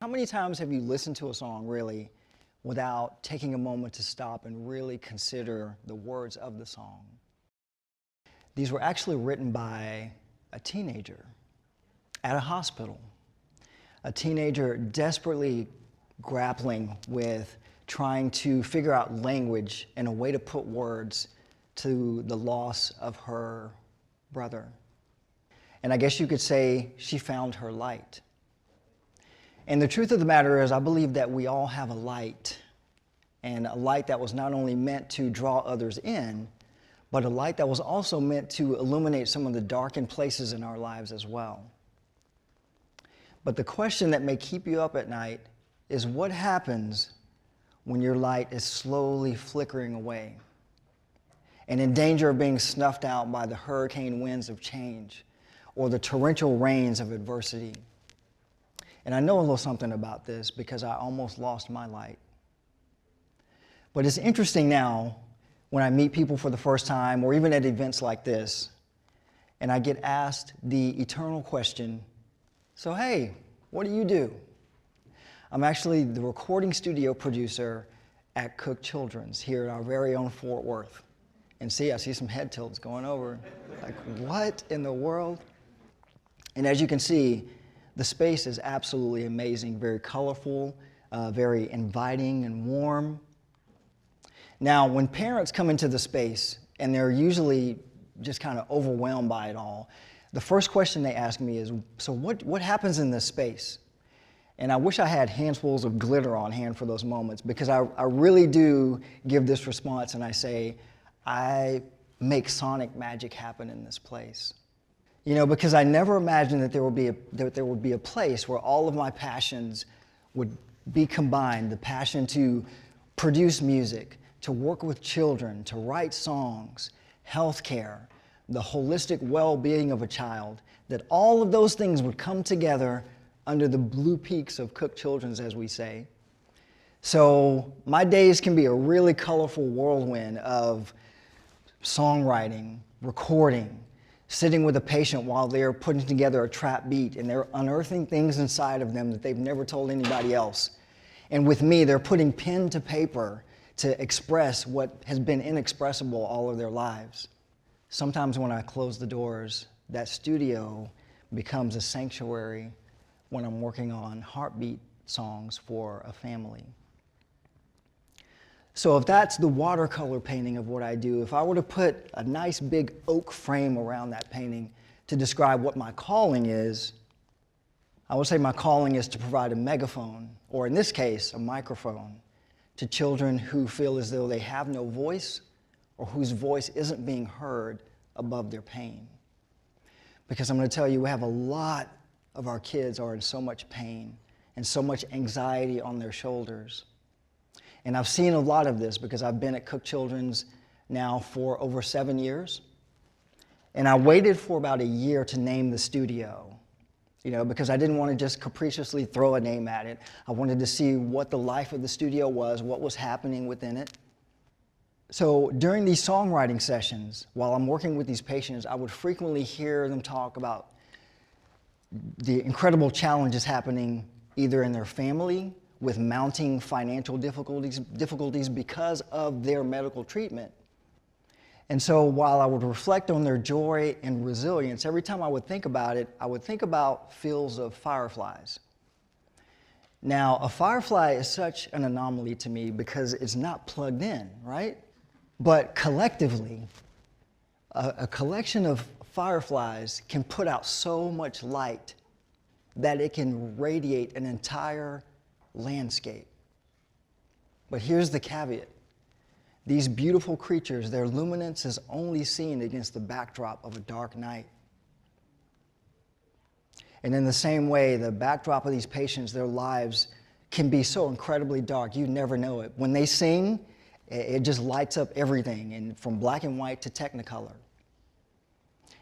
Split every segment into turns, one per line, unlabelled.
How many times have you listened to a song really without taking a moment to stop and really consider the words of the song? These were actually written by a teenager at a hospital, a teenager desperately grappling with trying to figure out language and a way to put words to the loss of her brother. And I guess you could say she found her light. And the truth of the matter is, I believe that we all have a light, and a light that was not only meant to draw others in, but a light that was also meant to illuminate some of the darkened places in our lives as well. But the question that may keep you up at night is, what happens when your light is slowly flickering away and in danger of being snuffed out by the hurricane winds of change or the torrential rains of adversity? And I know a little something about this because I almost lost my light. But it's interesting now when I meet people for the first time, or even at events like this, and I get asked the eternal question, so hey, what do you do? I'm actually the recording studio producer at Cook Children's here at our very own Fort Worth. And see, I see some head tilts going over. Like, what in the world? And as you can see, the space is absolutely amazing, very colorful, very inviting and warm. Now, when parents come into the space, and they're usually just kind of overwhelmed by it all, the first question they ask me is, so what happens in this space? And I wish I had handfuls of glitter on hand for those moments, because I really do give this response, and I say, I make sonic magic happen in this place. You know, because I never imagined that there would be a place where all of my passions would be combined. The passion to produce music, to work with children, to write songs, healthcare, the holistic well-being of a child, that all of those things would come together under the blue peaks of Cook Children's, as we say. So my days can be a really colorful whirlwind of songwriting, recording, sitting with a patient while they're putting together a trap beat and they're unearthing things inside of them that they've never told anybody else. And with me, they're putting pen to paper to express what has been inexpressible all of their lives. Sometimes when I close the doors, that studio becomes a sanctuary when I'm working on heartbeat songs for a family. So if that's the watercolor painting of what I do, if I were to put a nice big oak frame around that painting to describe what my calling is, I would say my calling is to provide a megaphone, or in this case, a microphone, to children who feel as though they have no voice or whose voice isn't being heard above their pain. Because I'm going to tell you, we have a lot of our kids are in so much pain and so much anxiety on their shoulders. And I've seen a lot of this because I've been at Cook Children's now for over 7 years. And I waited for about a year to name the studio, you know, because I didn't want to just capriciously throw a name at it. I wanted to see what the life of the studio was, what was happening within it. So during these songwriting sessions, while I'm working with these patients, I would frequently hear them talk about the incredible challenges happening either in their family, with mounting financial difficulties because of their medical treatment. And so while I would reflect on their joy and resilience, every time I would think about it, I would think about fields of fireflies. Now, a firefly is such an anomaly to me because it's not plugged in, right? But collectively, a collection of fireflies can put out so much light that it can radiate an entire landscape. But here's the caveat. These beautiful creatures, their luminance is only seen against the backdrop of a dark night. And in the same way, the backdrop of these patients, their lives can be so incredibly dark, you never know it. When they sing, it just lights up everything, and from black and white to Technicolor.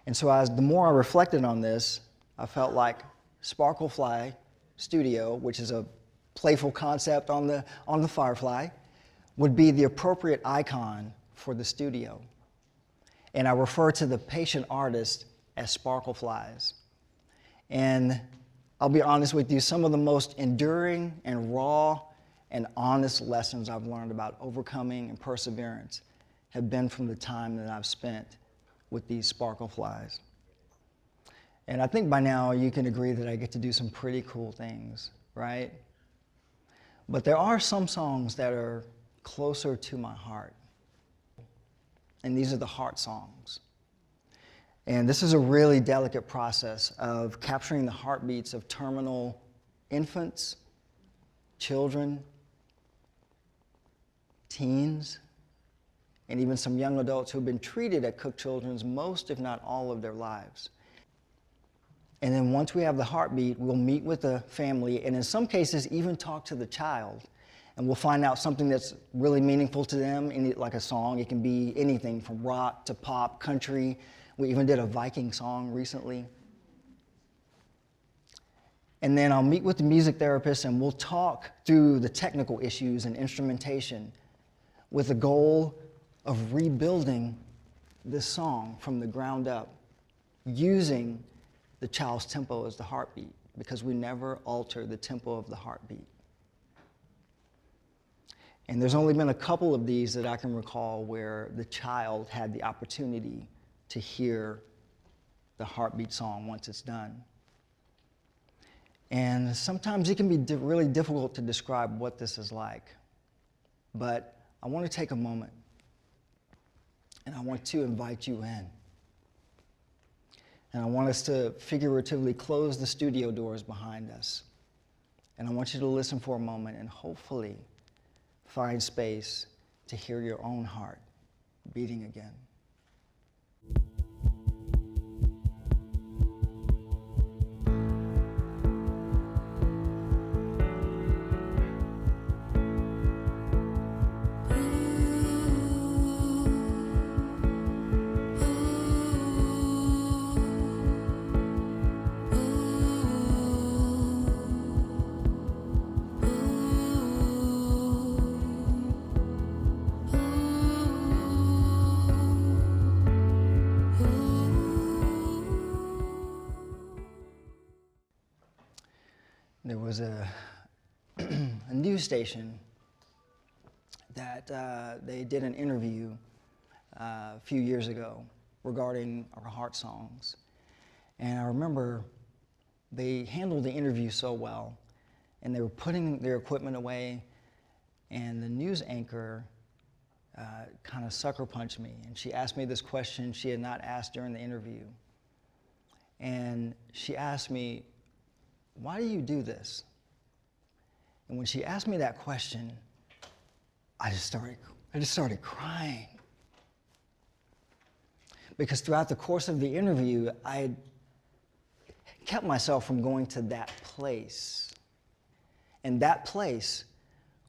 And so the more I reflected on this, I felt like Sparklefly Studio, which is a playful concept on the Firefly, would be the appropriate icon for the studio. And I refer to the patient artist as Sparkleflies. And I'll be honest with you, some of the most enduring and raw and honest lessons I've learned about overcoming and perseverance have been from the time that I've spent with these Sparkleflies. And I think by now you can agree that I get to do some pretty cool things, right? But there are some songs that are closer to my heart. And these are the HeartSongs. And this is a really delicate process of capturing the heartbeats of terminal infants, children, teens, and even some young adults who have been treated at Cook Children's most, if not all, of their lives. And then once we have the heartbeat, we'll meet with the family, and in some cases even talk to the child. And we'll find out something that's really meaningful to them, like a song. It can be anything from rock to pop, country. We even did a Viking song recently. And then I'll meet with the music therapist and we'll talk through the technical issues and instrumentation with the goal of rebuilding this song from the ground up, using the child's tempo as the heartbeat, because we never alter the tempo of the heartbeat. And there's only been a couple of these that I can recall where the child had the opportunity to hear the heartbeat song once it's done. And sometimes it can be really difficult to describe what this is like. But I want to take a moment and I want to invite you in. And I want us to figuratively close the studio doors behind us. And I want you to listen for a moment and hopefully find space to hear your own heart beating again. There was a news station that they did an interview a few years ago regarding our HeartSongs. And I remember they handled the interview so well, and they were putting their equipment away, and the news anchor kind of sucker punched me, and she asked me this question she had not asked during the interview. And she asked me, "Why do you do this?" And when she asked me that question, I just started crying. Because throughout the course of the interview, I had kept myself from going to that place. And that place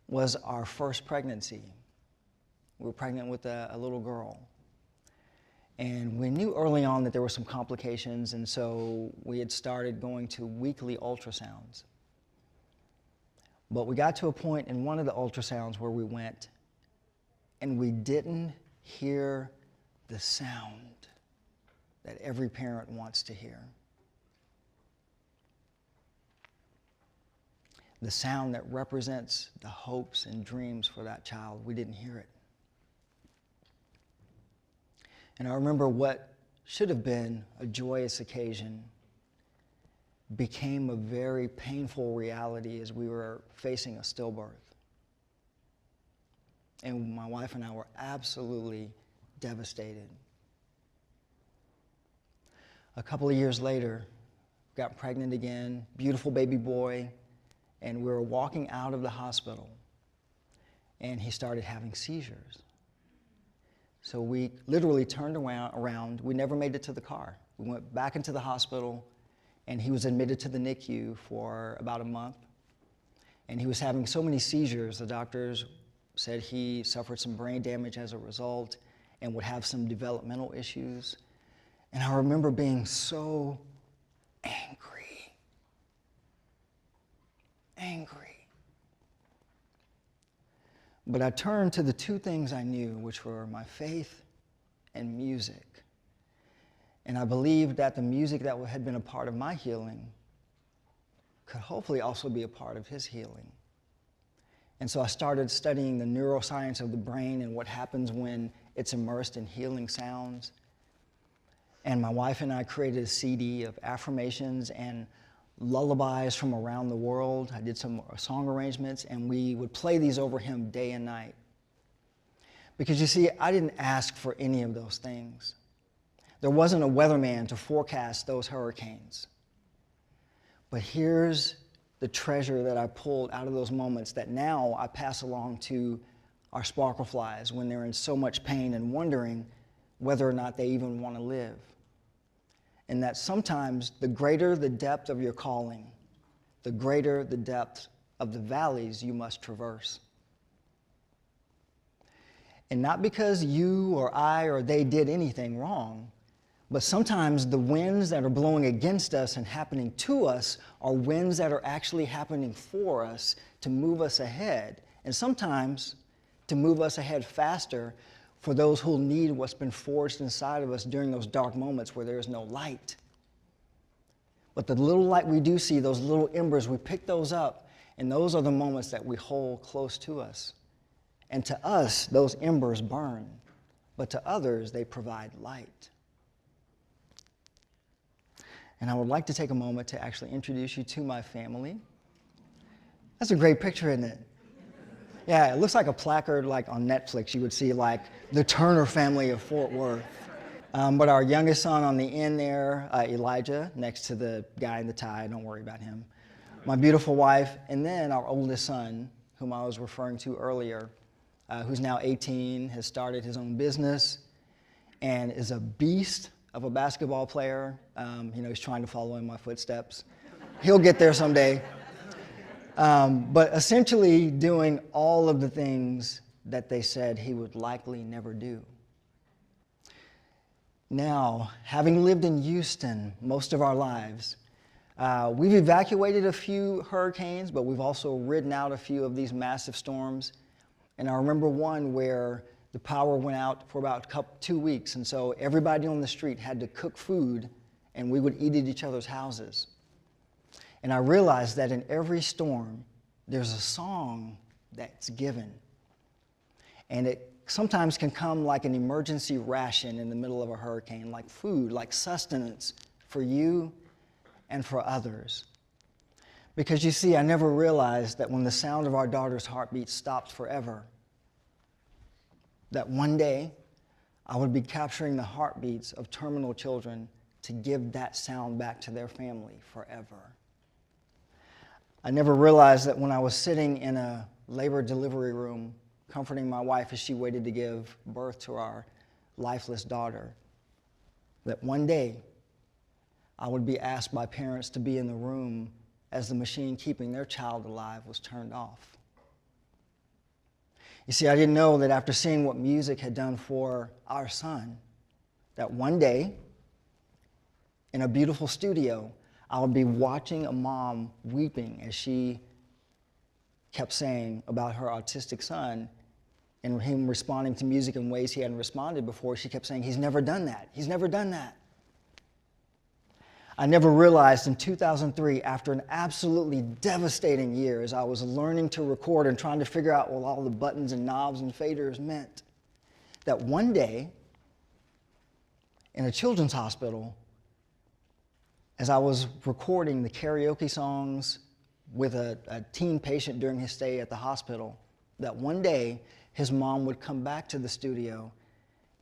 was our first pregnancy. We were pregnant with a little girl. And we knew early on that there were some complications, and so we had started going to weekly ultrasounds. But we got to a point in one of the ultrasounds where we went, and we didn't hear the sound that every parent wants to hear. The sound that represents the hopes and dreams for that child. We didn't hear it. And I remember what should have been a joyous occasion became a very painful reality as we were facing a stillbirth. And my wife and I were absolutely devastated. A couple of years later, got pregnant again, beautiful baby boy, and we were walking out of the hospital, and he started having seizures. So we literally turned around. We never made it to the car. We went back into the hospital, and he was admitted to the NICU for about a month. And he was having so many seizures, the doctors said he suffered some brain damage as a result and would have some developmental issues. And I remember being so angry. But I turned to the two things I knew, which were my faith and music. And I believed that the music that had been a part of my healing could hopefully also be a part of his healing. And so I started studying the neuroscience of the brain and what happens when it's immersed in healing sounds. And my wife and I created a CD of affirmations and lullabies from around the world. I did some song arrangements, and we would play these over him day and night. Because you see, I didn't ask for any of those things. There wasn't a weatherman to forecast those hurricanes. But here's the treasure that I pulled out of those moments that now I pass along to our sparkleflies when they're in so much pain and wondering whether or not they even want to live. And that sometimes the greater the depth of your calling, the greater the depth of the valleys you must traverse. And not because you or I or they did anything wrong, but sometimes the winds that are blowing against us and happening to us are winds that are actually happening for us to move us ahead. And sometimes to move us ahead faster for those who need what's been forged inside of us during those dark moments where there is no light. But the little light we do see, those little embers, we pick those up, and those are the moments that we hold close to us. And to us, those embers burn, but to others, they provide light. And I would like to take a moment to actually introduce you to my family. That's a great picture, isn't it? Yeah, it looks like a placard like on Netflix. You would see like the Turner family of Fort Worth. But our youngest son on the end there, Elijah, next to the guy in the tie, don't worry about him. My beautiful wife, and then our oldest son, whom I was referring to earlier, who's now 18, has started his own business, and is a beast of a basketball player. He's trying to follow in my footsteps. He'll get there someday. But essentially doing all of the things that they said he would likely never do. Now, having lived in Houston most of our lives, we've evacuated a few hurricanes, but we've also ridden out a few of these massive storms. And I remember one where the power went out for about 2 weeks, and so everybody on the street had to cook food, and we would eat at each other's houses. And I realized that in every storm, there's a song that's given. And it sometimes can come like an emergency ration in the middle of a hurricane, like food, like sustenance for you and for others. Because you see, I never realized that when the sound of our daughter's heartbeat stopped forever, that one day I would be capturing the heartbeats of terminal children to give that sound back to their family forever. I never realized that when I was sitting in a labor delivery room comforting my wife as she waited to give birth to our lifeless daughter, that one day I would be asked by parents to be in the room as the machine keeping their child alive was turned off. You see, I didn't know that after seeing what music had done for our son, that one day in a beautiful studio, I would be watching a mom weeping as she kept saying about her autistic son and him responding to music in ways he hadn't responded before. She kept saying, "He's never done that. He's never done that." I never realized in 2003, after an absolutely devastating year, as I was learning to record and trying to figure out what all the buttons and knobs and faders meant, that one day in a children's hospital, as I was recording the karaoke songs with a teen patient during his stay at the hospital, that one day his mom would come back to the studio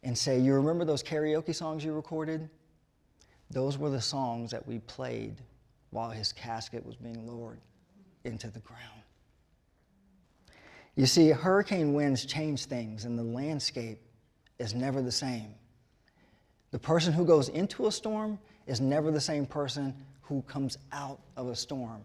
and say, "You remember those karaoke songs you recorded? Those were the songs that we played while his casket was being lowered into the ground." You see, hurricane winds change things, and the landscape is never the same. The person who goes into a storm is never the same person who comes out of a storm.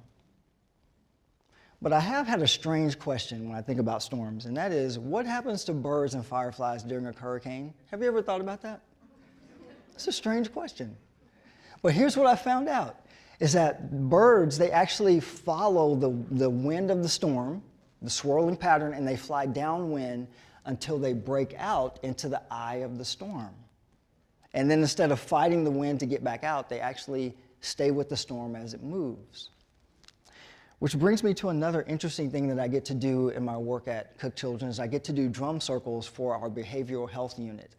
But I have had a strange question when I think about storms, and that is, what happens to birds and fireflies during a hurricane? Have you ever thought about that? It's a strange question. But here's what I found out, is that birds, they actually follow the wind of the storm, the swirling pattern, and they fly downwind until they break out into the eye of the storm. And then instead of fighting the wind to get back out, they actually stay with the storm as it moves. Which brings me to another interesting thing that I get to do in my work at Cook Children's. I get to do drum circles for our behavioral health unit.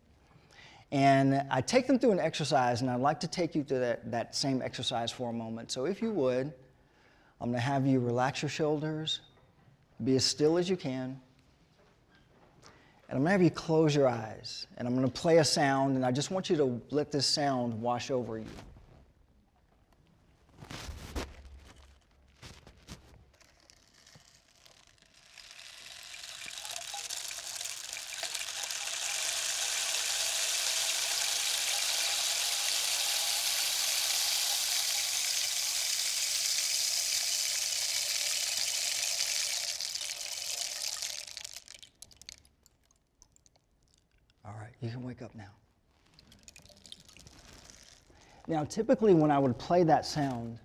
And I take them through an exercise, and I'd like to take you through that same exercise for a moment. So if you would, I'm gonna have you relax your shoulders, be as still as you can, and I'm gonna have you close your eyes. And I'm gonna play a sound, and I just want you to let this sound wash over you. All right, you can wake up now. Now, typically when I would play that sound,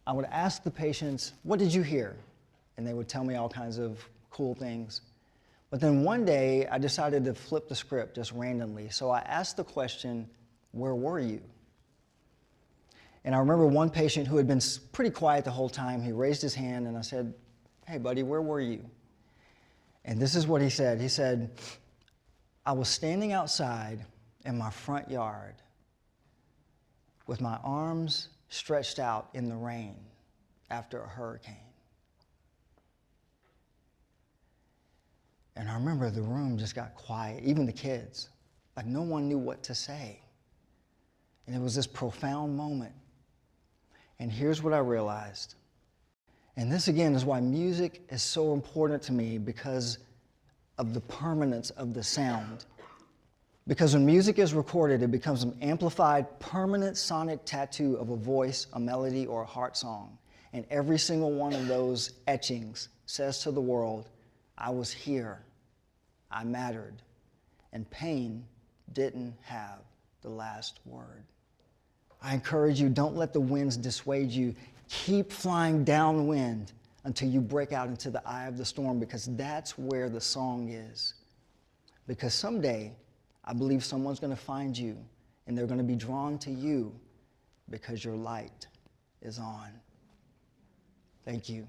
I would ask the patients, what did you hear? And they would tell me all kinds of cool things. But then one day, I decided to flip the script just randomly. So I asked the question, where were you? And I remember one patient who had been pretty quiet the whole time, he raised his hand and I said, hey buddy, where were you? And this is what he said. He said, I was standing outside in my front yard with my arms stretched out in the rain after a hurricane. And I remember the room just got quiet, even the kids. Like no one knew what to say. And it was this profound moment. And here's what I realized. And this again is why music is so important to me, because of the permanence of the sound. Because when music is recorded, it becomes an amplified, permanent sonic tattoo of a voice, a melody, or a heart song. And every single one of those etchings says to the world, I was here, I mattered, and pain didn't have the last word. I encourage you, don't let the winds dissuade you. Keep flying downwind until you break out into the eye of the storm, because that's where the song is. Because someday, I believe someone's going to find you, and they're going to be drawn to you because your light is on. Thank you.